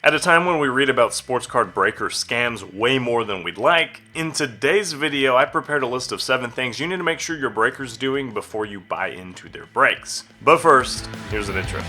At a time when we read about sports card breaker scams way more than we'd like, in today's video I prepared a list of 7 things you need to make sure your breaker's doing before you buy into their breaks. But first, here's an intro.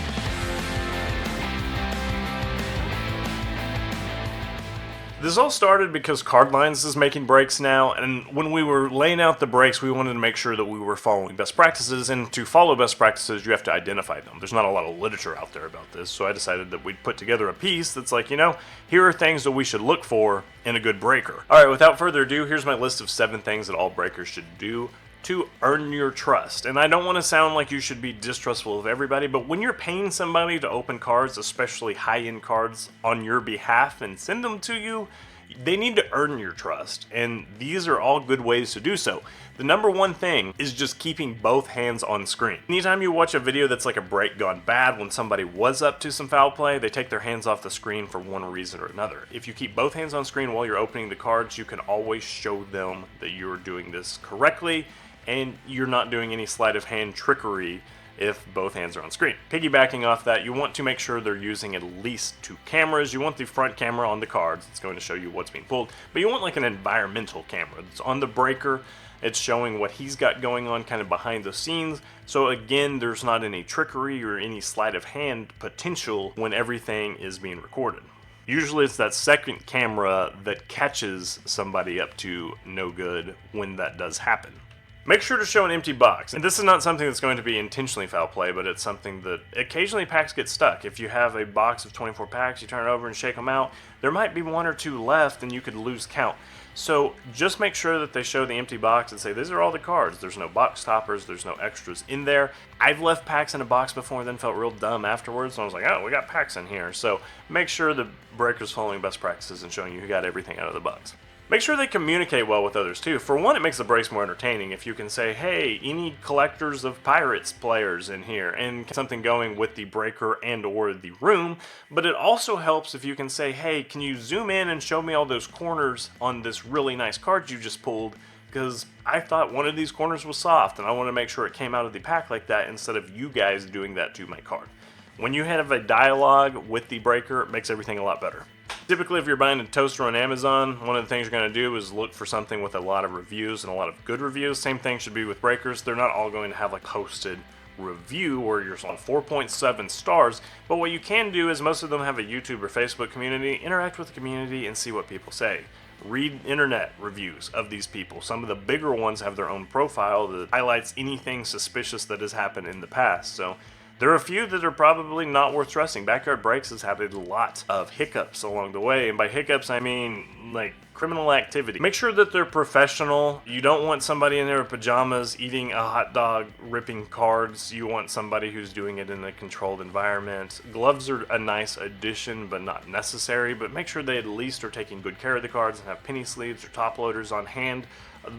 This all started because Cardlines is making breaks now, and when we were laying out the breaks, we wanted to make sure that we were following best practices, and to follow best practices, you have to identify them. There's not a lot of literature out there about this, so I decided that we'd put together a piece that's like, here are things that we should look for in a good breaker. Alright, without further ado, here's my list of 7 things that all breakers should do to earn your trust. And I don't want to sound like you should be distrustful of everybody, but when you're paying somebody to open cards, especially high-end cards, on your behalf and send them to you, they need to earn your trust, and these are all good ways to do so. The number one thing is just keeping both hands on screen. Anytime you watch a video that's like a break gone bad, when somebody was up to some foul play, they take their hands off the screen for one reason or another. If you keep both hands on screen while you're opening the cards, you can always show them that you're doing this correctly, and you're not doing any sleight of hand trickery if both hands are on screen. Piggybacking off that, you want to make sure they're using at least 2 cameras. You want the front camera on the cards, it's going to show you what's being pulled, but you want like an environmental camera. It's on the breaker, it's showing what he's got going on kind of behind the scenes, so again, there's not any trickery or any sleight of hand potential when everything is being recorded. Usually it's that second camera that catches somebody up to no good when that does happen. Make sure to show an empty box. And this is not something that's going to be intentionally foul play, but it's something that occasionally packs get stuck. If you have a box of 24 packs, you turn it over and shake them out, there might be 1 or 2 left and you could lose count. So just make sure that they show the empty box and say, these are all the cards. There's no box toppers, there's no extras in there. I've left packs in a box before and then felt real dumb afterwards. So I was like, oh, we got packs in here. So make sure the breaker's following best practices and showing you who got everything out of the box. Make sure they communicate well with others too. For one, it makes the breaks more entertaining if you can say, hey, any collectors of Pirates players in here, and something going with the breaker and or the room. But it also helps if you can say, hey, can you zoom in and show me all those corners on this really nice card you just pulled? Because I thought one of these corners was soft and I want to make sure it came out of the pack like that instead of you guys doing that to my card. When you have a dialogue with the breaker, it makes everything a lot better. Typically, if you're buying a toaster on Amazon, one of the things you're going to do is look for something with a lot of reviews and a lot of good reviews. Same thing should be with breakers. They're not all going to have like posted review where you're on 4.7 stars, but what you can do is most of them have a YouTube or Facebook community. Interact with the community and see what people say. Read internet reviews of these people. Some of the bigger ones have their own profile that highlights anything suspicious that has happened in the past. So there are a few that are probably not worth trusting. Backyard Breaks has had a lot of hiccups along the way, and by hiccups I mean like criminal activity. Make sure that they're professional. You don't want somebody in their pajamas eating a hot dog, ripping cards. You want somebody who's doing it in a controlled environment. Gloves are a nice addition, but not necessary, but make sure they at least are taking good care of the cards and have penny sleeves or top loaders on hand.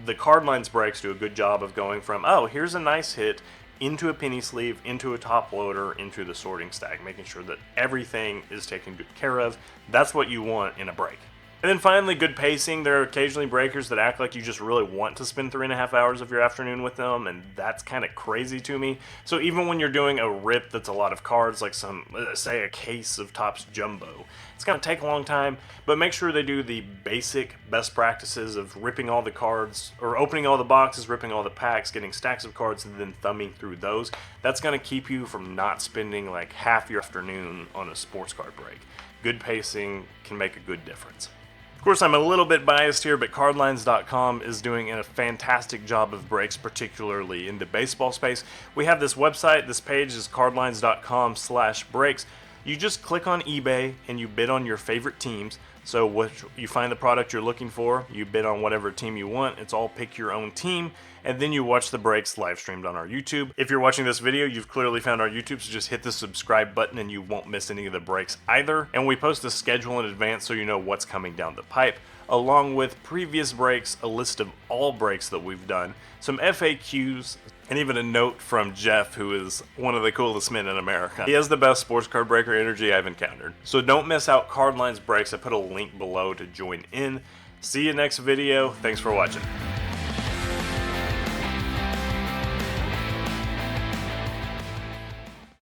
The Cardlines breaks do a good job of going from, oh, here's a nice hit, into a penny sleeve, into a top loader, into the sorting stack, making sure that everything is taken good care of. That's what you want in a break. And then finally, good pacing. There are occasionally breakers that act like you just really want to spend 3.5 hours of your afternoon with them, and that's kind of crazy to me. So even when you're doing a rip that's a lot of cards, like say a case of Topps Jumbo, it's going to take a long time, but make sure they do the basic best practices of ripping all the cards, or opening all the boxes, ripping all the packs, getting stacks of cards, and then thumbing through those. That's going to keep you from not spending like half your afternoon on a sports card break. Good pacing can make a good difference. Of course, I'm a little bit biased here, but Cardlines.com is doing a fantastic job of breaks, particularly in the baseball space. We have this website. This page is Cardlines.com/breaks. You just click on eBay and you bid on your favorite teams. So you find the product you're looking for, you bid on whatever team you want. It's all pick your own team, and then you watch the breaks live streamed on our YouTube. If you're watching this video, you've clearly found our YouTube, so just hit the subscribe button and you won't miss any of the breaks either. And we post a schedule in advance so you know what's coming down the pipe, along with previous breaks, a list of all breaks that we've done, some FAQs, and even a note from Jeff, who is one of the coolest men in America. He has the best sports card breaker energy I've encountered. So don't miss out Cardlines breaks. I put a link below to join in. See you next video. Thanks for watching.